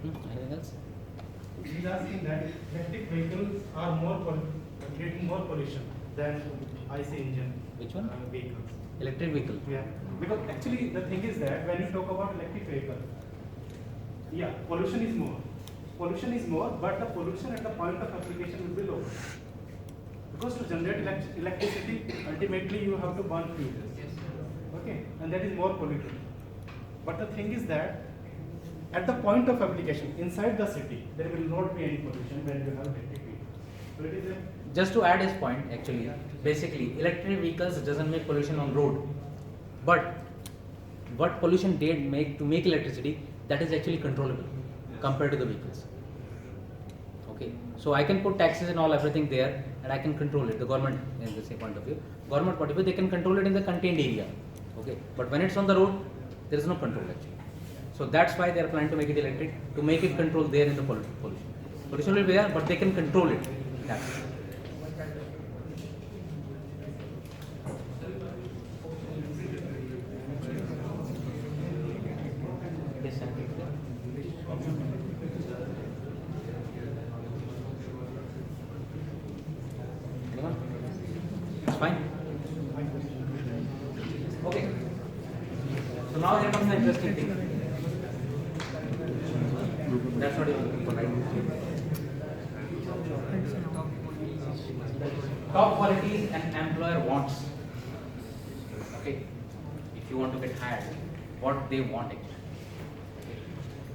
Anything else? He's asking that electric vehicles are getting more pollution than IC engine. Which one? Vehicles. Electric vehicle. Yeah, because actually the thing is that when you talk about electric vehicle, yeah, pollution is more. Pollution is more, but the pollution at the point of application will be low. Because to generate electricity, ultimately you have to burn fuel. Okay, and that is more polluted. But the thing is that at the point of application inside the city, there will not be any pollution when you have electric vehicle. So it is a Just to add his point, actually, basically, electric vehicles doesn't make pollution on road, but what pollution they make to make electricity, that is actually controllable compared to the vehicles. Okay, so I can put taxes and all everything there, and I can control it. The government, in the same point of view, government point of view, they can control it in the contained area. Okay, but when it's on the road, there is no control actually. So that's why they are planning to make it electric, to make it control there in the pollution. Pollution will be there, but they can control it. That's it. Yes, sir. Anyone? It's fine. Okay. So now here comes the interesting thing. That's what you're looking for, right? Top qualities an employer wants. Okay. If you want to get hired, what they want actually.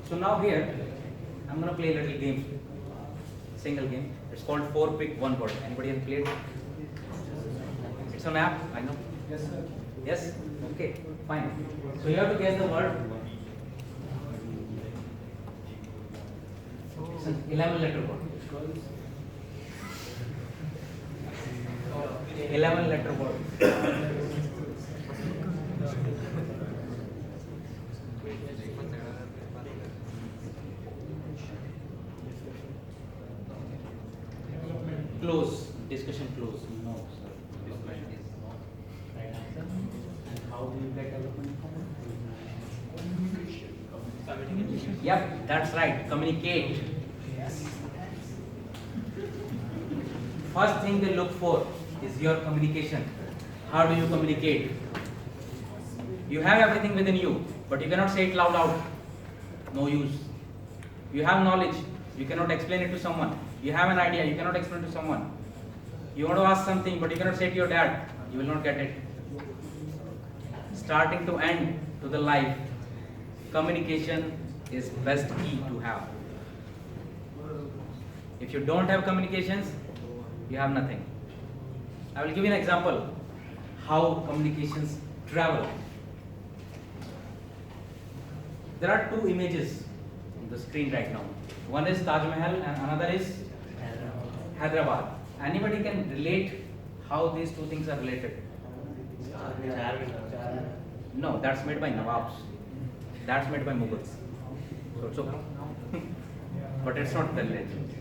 So now here, I'm going to play a little game, single game. It's called 4 Pick 1 Word. Anybody has played? It's an app, I know. yes, sir. Yes? Okay, fine. So you have to guess the word. It's an 11 letter word. 11 letter word. Close. Discussion close. No, sir. Discussion is no. Right answer. And how do you get development from it? Yep, that's right. Communicate. Yes. First thing they look for is your communication. How do you communicate? You have everything within you, but you cannot say it loud. No use. You have knowledge. You cannot explain it to someone. You have an idea. You cannot explain it to someone. You want to ask something, but you cannot say to your dad. You will not get it. Starting to end to the life, communication is best key to have. If you don't have communications, you have nothing. I will give you an example how communications travel. There are two images on the screen right now. One is Taj Mahal and another is Hyderabad. Anybody can relate how these two things are related? No, that's made by Nawabs. That's made by Mughals. So it's okay. But it's not the legend.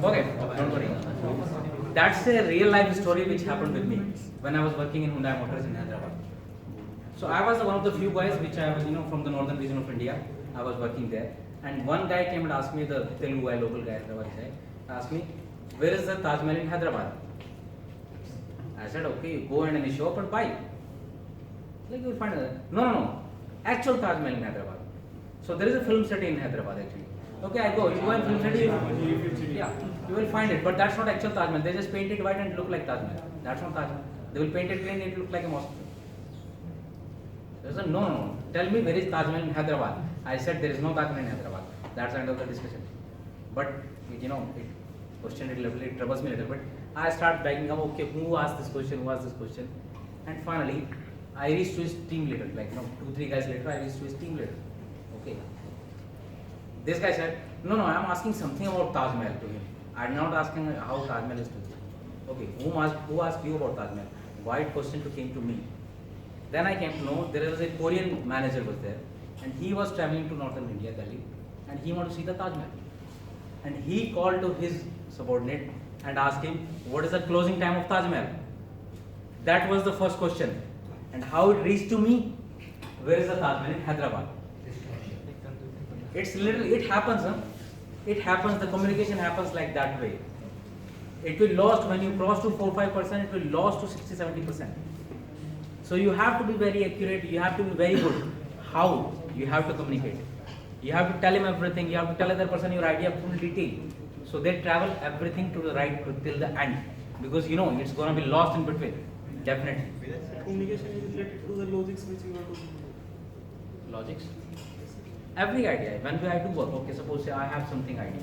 Okay, don't worry. That's a real life story which happened with me when I was working in Hyundai Motors in Hyderabad. So I was one of the few guys which I was, from the northern region of India. I was working there, and one guy came and asked me, the Telugu guy, local guy, Hyderabad guy, asked me, where is the Taj Mahal in Hyderabad? I said, okay, you go and in a shop and buy. Like you will find it. No. Actual Taj Mahal in Hyderabad. So there is a film city in Hyderabad actually. Okay, I go. You go in film city. Yeah, you will find it. But that's not actual Taj Mahal. They just paint it white and look like Taj Mahal. That's not Taj Mahal. They will paint it green and it look like a mosque. There's a no. Tell me where is Taj Mahal in Hyderabad. I said there is no Taj Mahal in Hyderabad. That's the end of the discussion. But it question it a little bit, it troubles me a little bit. I start backing up. Okay, who asked this question? And finally, I reached to his team leader. 2-3 guys later, I reached to his team leader. Okay. This guy said, no, I am asking something about Taj Mahal to him. I am not asking how Taj Mahal is to him. Okay, who asked you about Taj Mahal? Why question came to me? Then I came to know there was a Korean manager was there, and he was traveling to northern India, Delhi, and he wanted to see the Taj Mahal. And he called to his subordinate and asked him, what is the closing time of Taj Mahal? That was the first question. And how it reached to me, where is the Taj Mahal in Hyderabad? It's literally, it happens, huh? It happens, the communication happens like that way. It will lost when you cross to 4-5%, it will lost to 60-70%. So you have to be very accurate, you have to be very good. How? You have to communicate. You have to tell him everything, you have to tell other person your idea full detail. So they travel everything to the right till the end. Because you know it's gonna be lost in between. Definitely. Communication is related to the logics which you are doing. Logics? Every idea. When I do work, okay, suppose say I have something idea.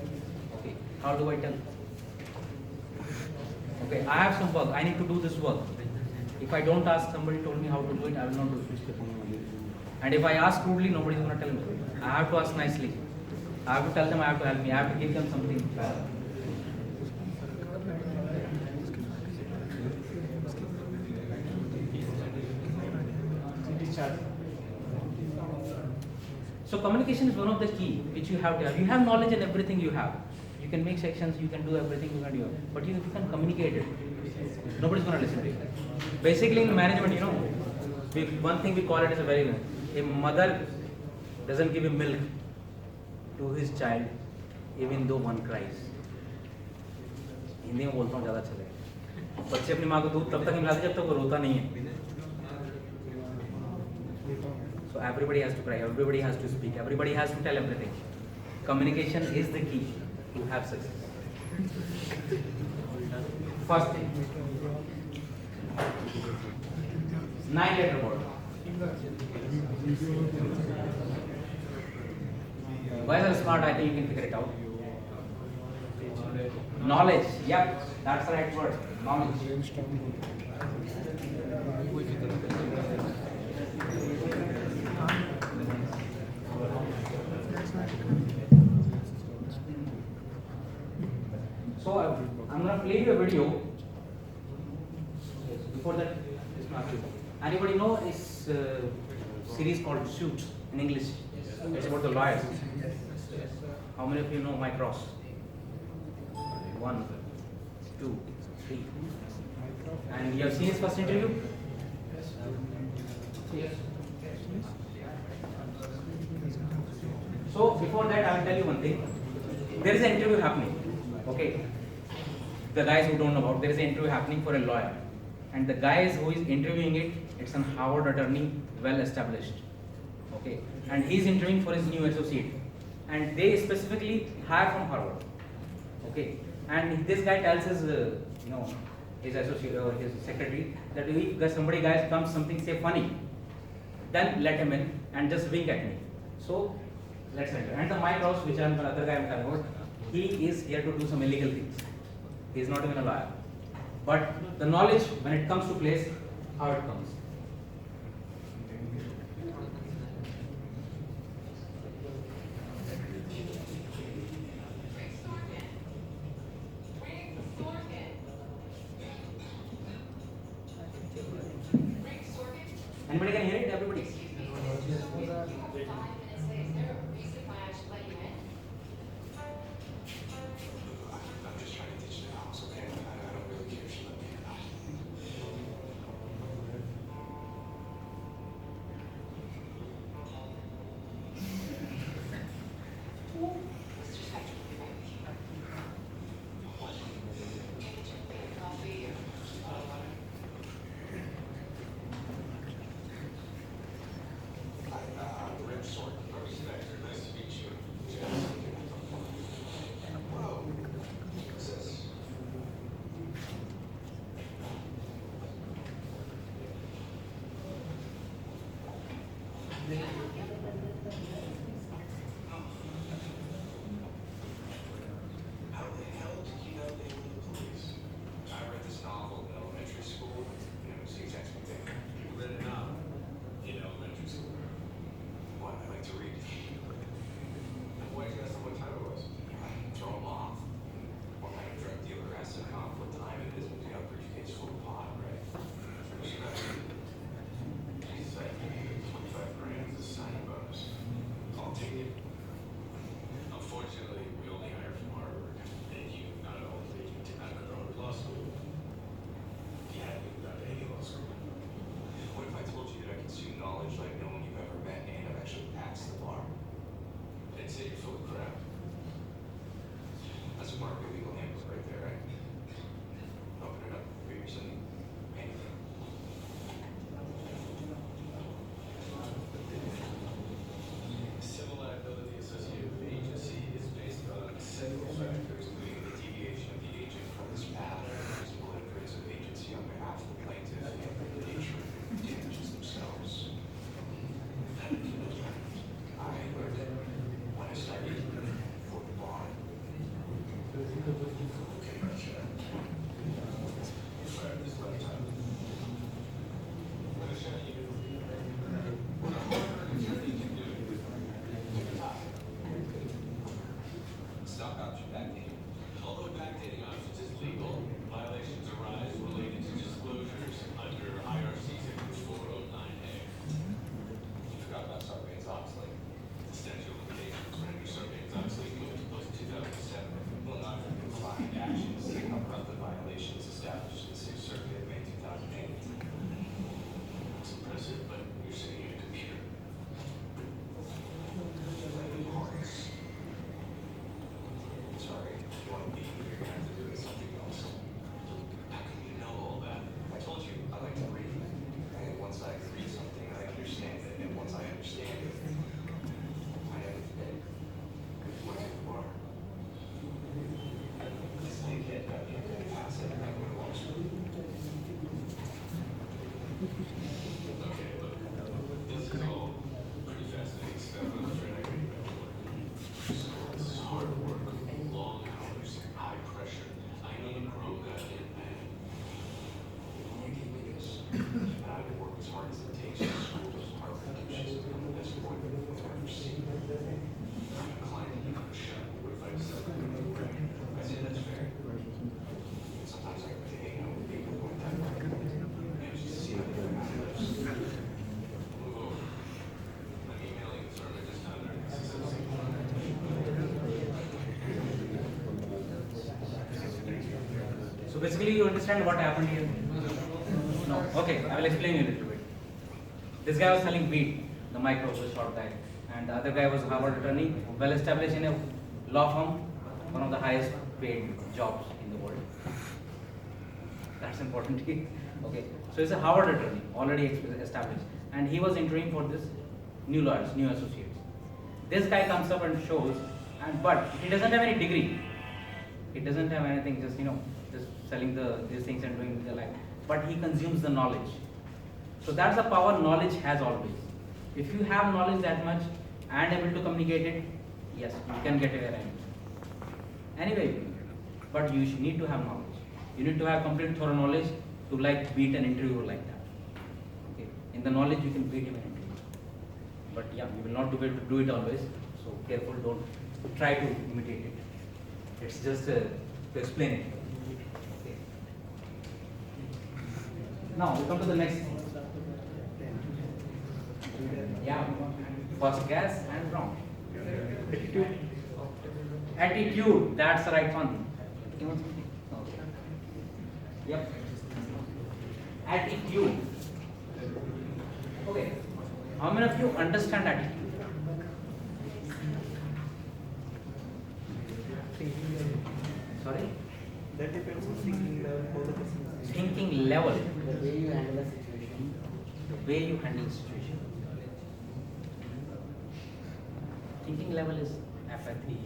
Okay, how do I tell? Okay, I have some work, I need to do this work. If I don't ask, somebody told me how to do it, I will not do it. And if I ask rudely, nobody is going to tell me. I have to ask nicely. I have to tell them I have to help me. I have to give them something. So communication is one of the key which you have to have. You have knowledge in everything you have. You can make sections, you can do everything you can do. But if you can communicate it, nobody's going to listen to you. Basically in management, you know, one thing we call it as a very, a mother doesn't give a milk to his child even though one cries. Hindi में बोलता हूँ ज़्यादा अच्छा लगेगा. बच्चे अपनी माँ को दूध तब तक नहीं पिलाते जब तक वो रोता नहीं है. So everybody has to cry, everybody has to speak, everybody has to tell everything. Communication is the key to have success. First thing, 9-letter word. Guys are smart, I think you can figure it out. Knowledge, yep, that's the right word. Knowledge. So I'm going to play you a video. Before that, anybody know this series called Suits in English? It's about the lawyers. How many of you know my cross? 1, 2, 3. And you have seen his first interview? Yes. So before that, I will tell you one thing. There is an interview happening. Okay. The guys who don't know about, there is an interview happening for a lawyer. And the guys who is interviewing it, it's an Harvard attorney, well established. Okay. And he's interviewing for his new associate. And they specifically hire from Harvard. Okay. And this guy tells his, his associate or his secretary that if somebody guys comes something say funny, then let him in and just wink at me. So let's enter. And the Mike Rouse, which I'm the other guy I'm talking about, he is here to do some illegal things. He is not even a lawyer. But the knowledge, when it comes to place, how it comes. Anybody can hear it? Everybody. So basically, you understand what happened here? No. Okay, I will explain you a little bit. This guy was selling wheat, the micro, the short guy, and the other guy was a Harvard attorney, well established in a law firm, one of the highest paid jobs in the world. That's important. Okay, so he's a Harvard attorney, already established, and he was interviewing for this new lawyers, new associates. This guy comes up and shows, but he doesn't have any degree. He doesn't have anything, just just selling these things and doing the like. But he consumes the knowledge. So that's the power knowledge has always. If you have knowledge that much and able to communicate it, yes, you can get away anyway. But you need to have knowledge. You need to have complete thorough knowledge to beat an interviewer like that. Okay, in the knowledge you can beat him in an interview. But yeah, you will not be able to do it always. So careful, don't try to imitate it. It's just to explain it. Okay. Now we come to the next thing. Yeah, first guess and wrong. Attitude. Attitude, that's the right one. Okay. Yep. Attitude. Okay. How many of you understand attitude? Sorry? That depends on thinking level for the person. Thinking level. The way you handle a situation. The way you handle situation. Thinking level is apathy.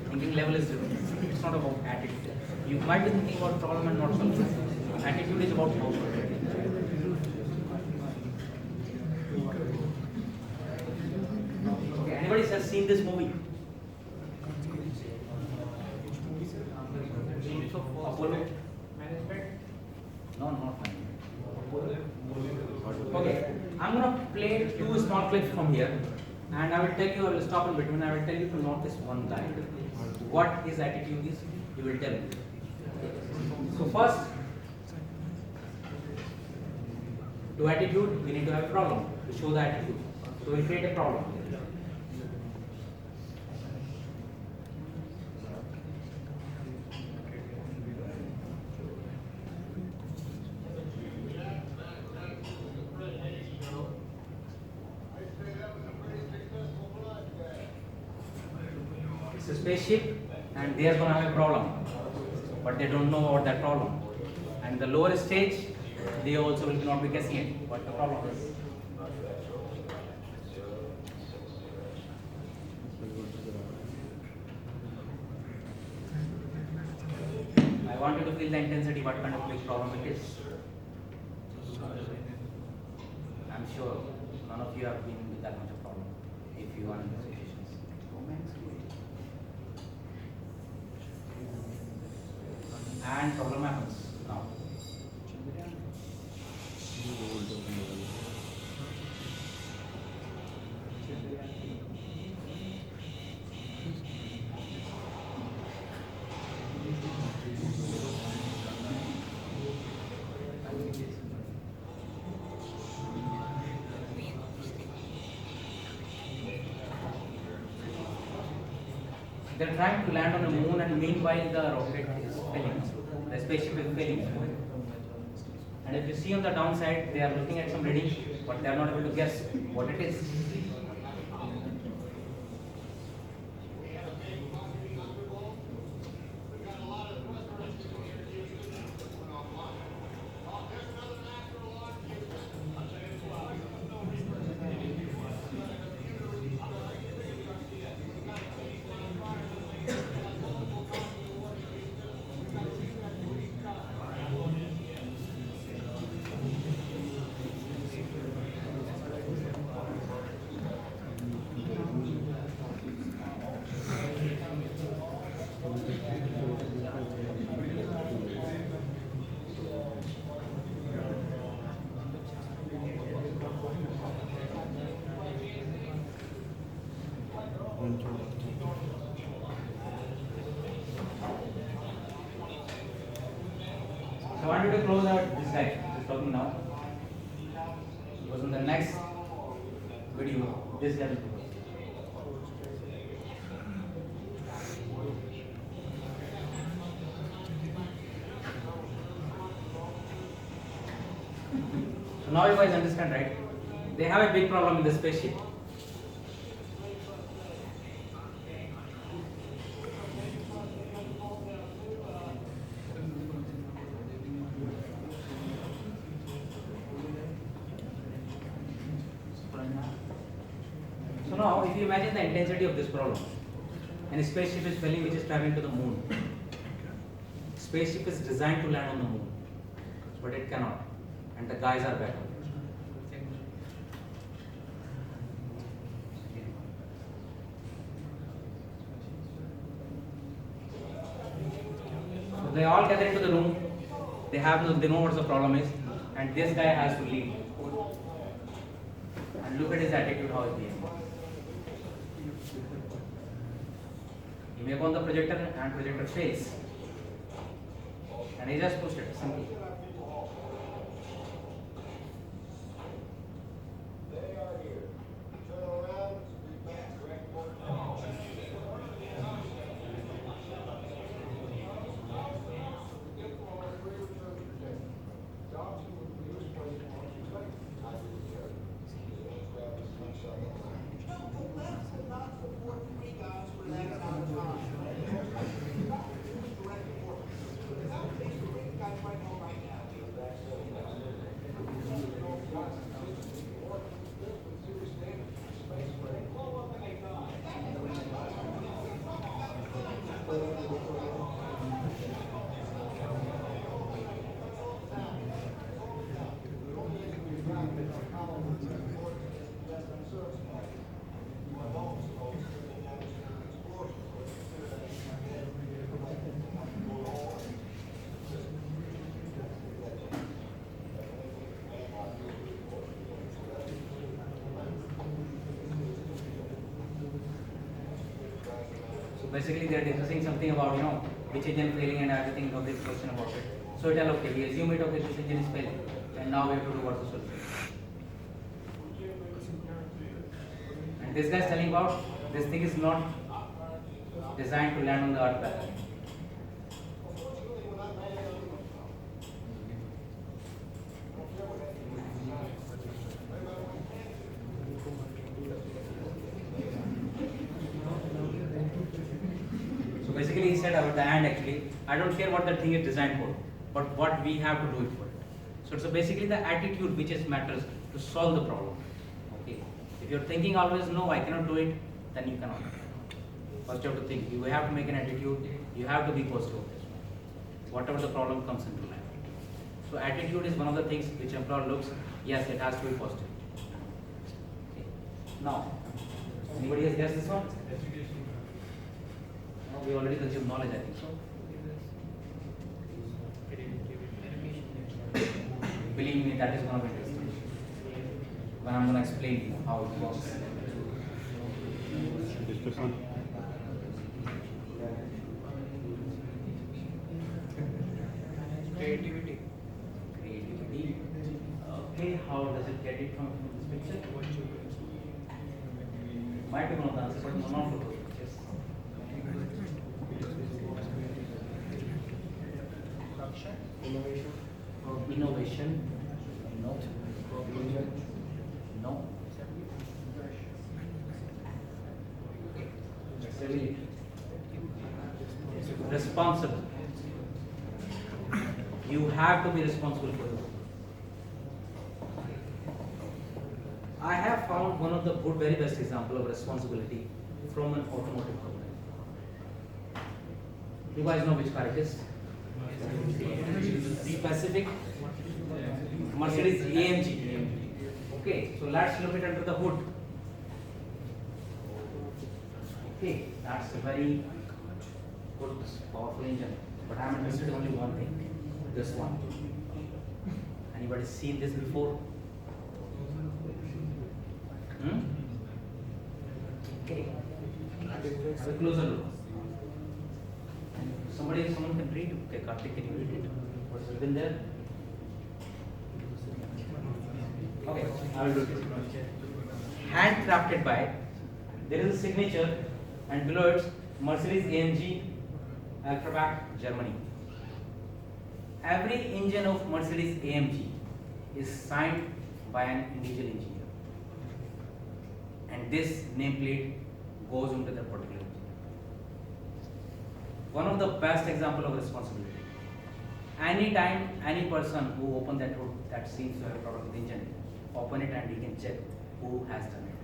Thinking level is different. It's not about attitude. You might be thinking about problem and not solution. Attitude is about how. Okay, anybody has seen this movie? Apollo? Management? No, not management. Okay, I'm gonna play two small clips from here, and I will tell you. I will stop in between. I will tell you to notice one guy. What his attitude is, he will tell me. So first, to attitude, we need to have a problem to show the attitude. So we create a problem. It's a spaceship and they are going to have a problem, but they don't know about that problem. And the lower stage, they also will not be guessing it, what the problem is. I want you to feel the intensity, what kind of big problem it is. I'm sure none of you have been with that much of problem if you are in those situations. And problem happens now. They're trying to land on the moon, and meanwhile the rocket is failing. The spaceship is failing. And if you see on the downside, they are looking at some reading, but they are not able to guess what it is. So I want you to close out this guy who is talking now. Because in the next video, this guy will close. now you guys understand, right? They have a big problem in the spaceship. So now, if you imagine the intensity of this problem, and a spaceship is failing which is traveling to the moon. Spaceship is designed to land on the moon, but it cannot, and the guys are back. So they all gather into the room. They know what the problem is, and this guy has to leave. And look at his attitude, how he is. He may go on the projector and projector fails. And he just pushed it, simply. Basically, they are discussing something about, which engine failing and everything of this question about it. So we tell, okay, we assume it, okay, this engine is failing, and now we have to do what's the solution. And this guy is telling about this thing is not designed to land on the earth back. Basically, he said about the hand actually, I don't care what the thing is designed for, but what we have to do it for it. So it's basically the attitude which is matters to solve the problem. Okay. If you're thinking always, no, I cannot do it, then you cannot. First you have to think, you have to make an attitude, you have to be positive. Whatever the problem comes into life. So attitude is one of the things which employer looks, yes, it has to be positive. Okay. Now, anybody has guessed this one? We already consumed knowledge, I think so. Believe me, that is going to be interesting. When I'm going to explain how it works. Discussion. Creativity. Creativity. Okay, how does it get it from this picture? Might be one of the answers, but not for those pictures. Innovation. Innovation. No. No. Stability. Responsible. You have to be responsible for it. I have found one of the very best example of responsibility from an automotive company. You guys know which car it is? Specific Mercedes AMG. Okay, so let's look it under the hood. Okay, that's a very good, powerful engine. But I'm interested in only one thing. This one. Anybody seen this before? Okay. Have a closer look. Someone can read. Okay, Karthik, can you read it? What's written there? Okay, I will do this. Handcrafted by. There is a signature, and below it, Mercedes AMG, Alphabet, Germany. Every engine of Mercedes AMG is signed by an individual engineer. And this nameplate goes into that particular engineer. One of the best example of responsibility. Anytime any person who open that road that seems to have a problem with the engine, open it and he can check who has done it.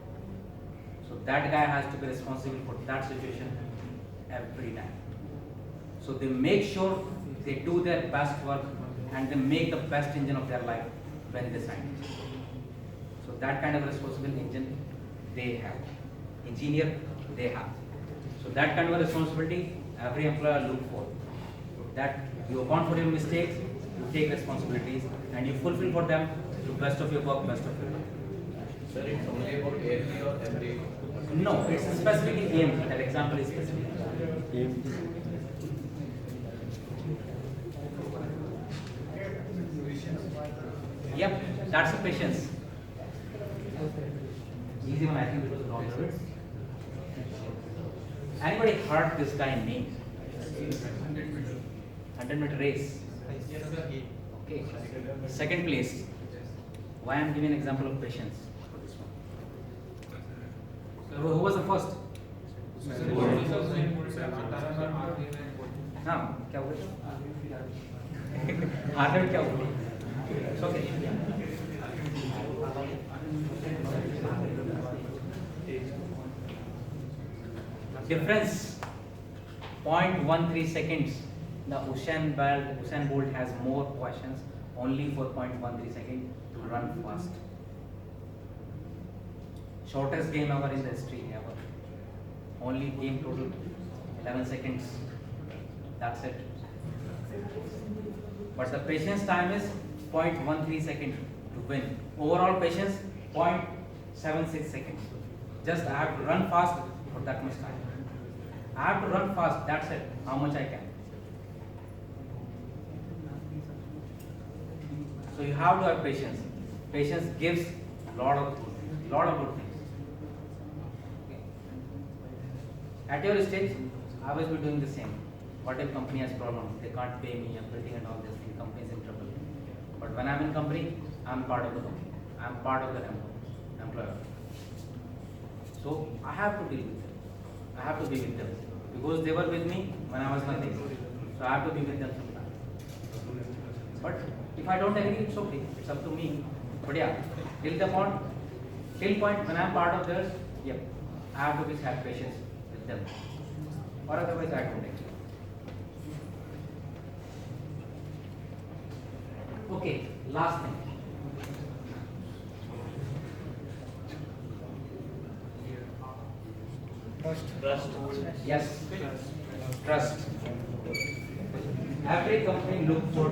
So that guy has to be responsible for that situation every time. So they make sure they do their best work and they make the best engine of their life when they sign it. So that kind of responsible engine they have. Engineer they have. So that kind of responsibility every employer look for. That you account for your mistakes, you take responsibilities and you fulfill for them to best of your work, best of your life. Sir, it's only about AMP or every? No, it's specifically AMP. That example is specific. Yep, that's the patience. Easy one, I think it was wrong. Anybody heard this guy name? 100-meter race. Okay. Second place. Why I'm giving an example of patience for this one. Who was the first? हाँ क्या हुआ? आगे क्या हुआ? Okay. Difference 0.13 seconds. The Usain Bolt has more questions only for 0.13 seconds to run fast. Shortest game ever in the history ever. Only game total 11 seconds. That's it. But the patience time is 0.13 seconds to win. Overall patience 0.76 seconds. Just I have to run fast for that much time. I have to run fast. That's it. How much I can. So you have to have patience. Patience gives lot of good things. Okay. At your stage, I will be doing the same. What if company has problem? They can't pay me, everything and all this thing. Company is in trouble. But when I'm in company, I'm part of the company. I'm part of the employer. So I have to deal with them. I have to be with them because they were with me when I was nothing. So I have to be with them sometimes. But if I don't agree, it's okay. It's up to me. But yeah, till point when I'm part of theirs, yeah, I have to be have patience with them. Or otherwise I don't agree. Okay, last thing. Trust. Yes, trust. Every company look for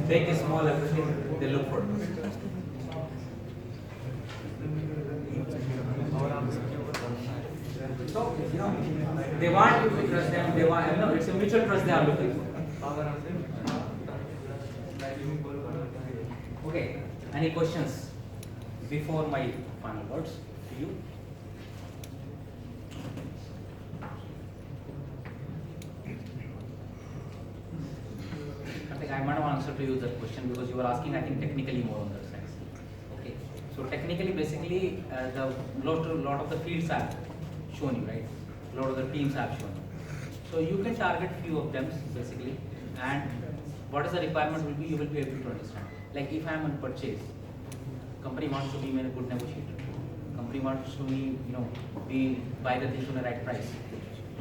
big, small, everything they look for. So they want you to trust them. They want it's a mutual trust they are looking for. Okay. Any questions before my final words to you? I might have answered to you that question because you were asking, I think, technically more on that side. Okay. So technically, basically, the lot of the fields have shown you, right? A lot of the teams have shown you. So you can target few of them basically, and what is the requirement will be, you will be able to understand. Like if I am on purchase, company wants to be a good negotiator. Company wants to be, buy the things on the right price.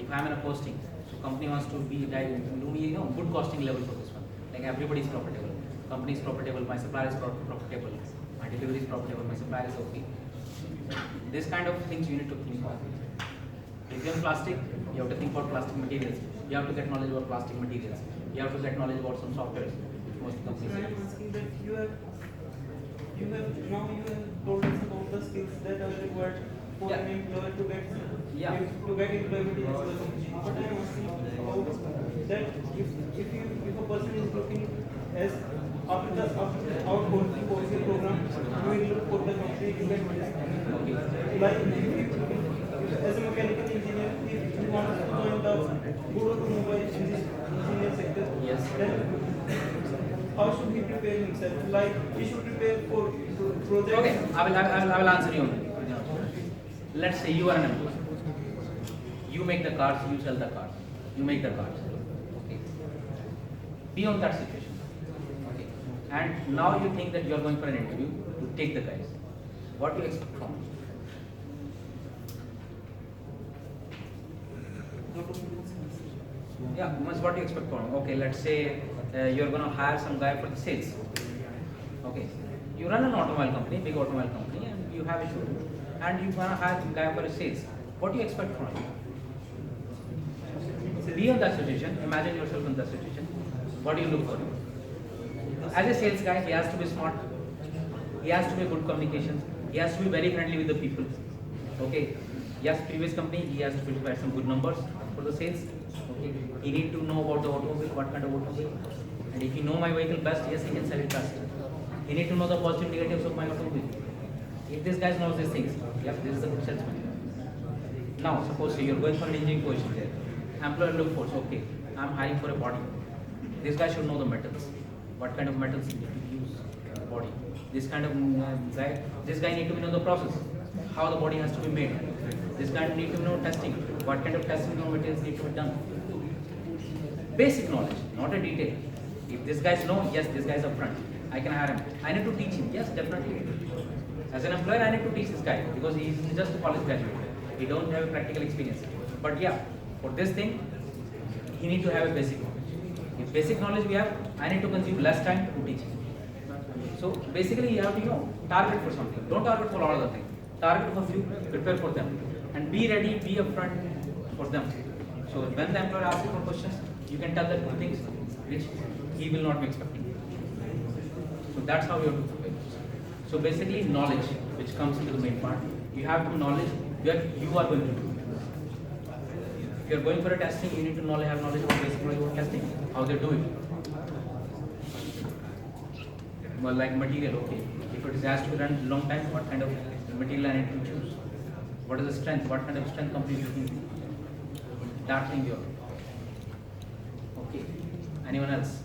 If I am in a posting, so company wants to be do me, good costing level for this one. Like everybody is profitable. Company is profitable, my supplier is profitable, my delivery is profitable, my supplier is okay. This kind of things you need to think of. If you're in plastic, you have to think about plastic materials. You have to get knowledge about plastic materials. You have to get knowledge about some softwares, which most companies I am use. asking that you have told us about the skills that are required for Yeah. an employer to get Yeah. employment in this position. But I am asking about that if a person is looking as after the outgoing policy program, you will look for the company to get this. Like if as a mechanical engineer, if you want to join the good automobile engineer sector, Yes. then how should he prepare himself? Like he should prepare for projects. Okay, I will answer you on that. Let's say you are an employee. You make the cars, you sell the cars, you make the cars. Okay. Be on that situation. Okay. And now you think that you are going for an interview to take the guys. What do you expect from him? Yeah, what do you expect from him? Okay, let's say you're going to hire some guy for the sales. Okay, you run an automobile company, big automobile company, and you have a showroom, and you want to hire some guy for a sales. What do you expect from him? Be in that situation. Imagine yourself in that situation. What do you look for? As a sales guy, he has to be smart. He has to be good communication. He has to be very friendly with the people. Okay. Yes, previous company, he has to provide some good numbers for the sales. Okay. He need to know about the automobile, what kind of automobile. And if you know my vehicle best, yes, he can sell it best. He need to know the positive negatives of my automobile. If this guy knows these things, yes, this is a good salesman. Now, suppose you're going for an engineering position there. Employer look for, okay, I'm hiring for a body. This guy should know the metals. What kind of metals he need to use in the body. This kind of guy, this guy need to know the process. How the body has to be made. This guy need to know testing. What kind of testing materials need to be done. Basic knowledge, not a detail. If this guy know, yes, this guy is upfront. I can hire him. I need to teach him. Yes, definitely. As an employer, I need to teach this guy because he is just a college graduate. He don't have a practical experience. But yeah, for this thing, he need to have a basic knowledge. If basic knowledge we have, I need to consume less time to teach him. So basically, you have to target for something. Don't target for all other things. Target for few, prepare for them, and be ready, be upfront for them. So when the employer asks you for questions, you can tell them things which he will not be expecting. So that's how you have to prepare. So basically, knowledge, which comes into the main part, you have to knowledge where you are going to do. If you are going for a testing, you need to have knowledge about basic knowledge about testing, how they do it. Well, like material, okay. If it has to be run a long time, what kind of material I need to choose? What is the strength? What kind of strength company is looking for? That thing you are. Okay. Anyone else?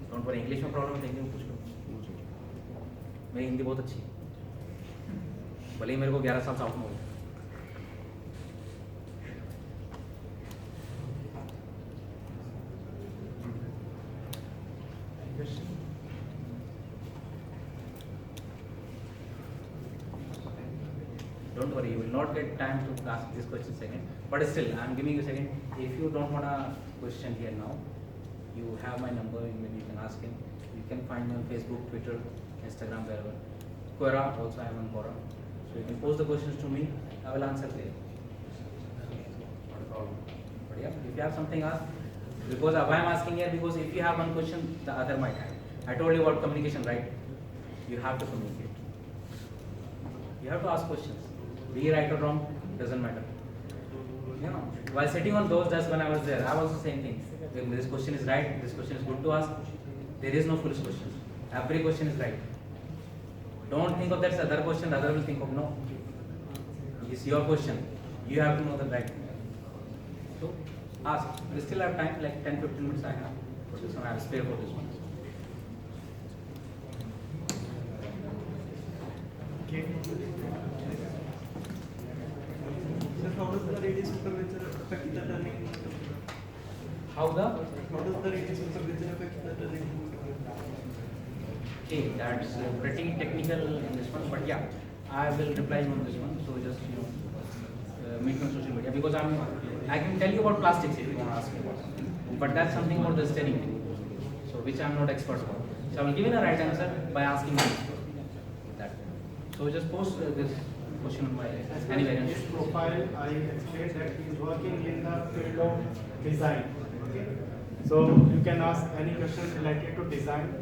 Don't worry, English में problem है, हिंदी में पूछ लो. मेरी हिंदी बहुत अच्छी है. भले ही मेरे को 11 साल साउथ में हो. Don't worry, you will not get time to ask this question second. But still, I am giving you a second. If you don't want a question here now, you have my number, maybe you can ask him. You can find me on Facebook, Twitter, Instagram, wherever. Quora, also I am on Quora. So you can post the questions to me, I will answer there. Not a problem. But yeah, if you have something asked, because why I am asking here, because if you have one question, the other might have. I told you about communication, right? You have to communicate. You have to ask questions. Be right or wrong, doesn't matter. You know, while sitting on those desks when I was there, I was the same thing. If this question is right, this question is good to ask. There is no foolish question. Every question is right. Don't think of that other question, the other will think of no. It's your question. You have to know the right. So ask. We still have time, like 10-15 minutes I have. For this one, I will spare for this one. Okay. Sir, how does the radius curvature affect the turning? How does the radius curvature affect the turning? Okay, that's pretty technical in this one, but yeah, I will reply you on this one. So just meet me on social media because I can tell you about plastics if you want to ask me about something, but that's something about the steering, so which I'm not expert about. So I will give you the right answer by asking you that. So just post this question on my anyway. In his profile, I explained that he is working in the field of design. Okay. So you can ask any questions related to design.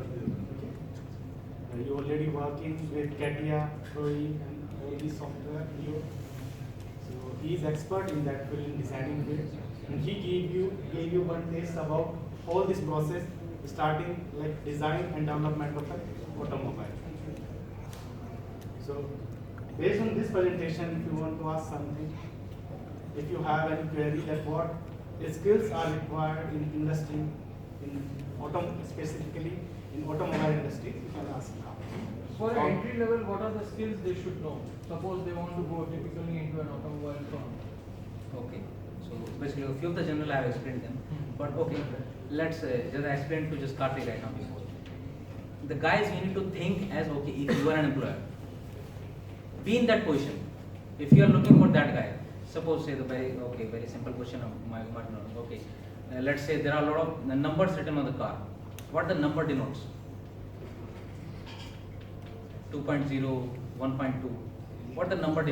Okay. You already working with CATIA, Troy, and all these software. So he is expert in that field, in designing field, and he gave you one taste about all this process, starting like design and development of an automobile. So Based on this presentation, if you want to ask something, if you have any query that what skills are required in industry, specifically in automobile industry, you can ask now. For entry level, what are the skills they should know? Suppose they want to go typically into an automobile firm. Okay. So basically, a few of the general I have explained them. But okay, let's just explain to just Karthik right now before. The guys, you need to think as okay, if you are an employer, be in that position. If you are looking for that guy, suppose say the very simple question of my know. Okay, let's say there are a lot of numbers written on the car. What the number denotes? 2.0, 1.2. What the number denotes?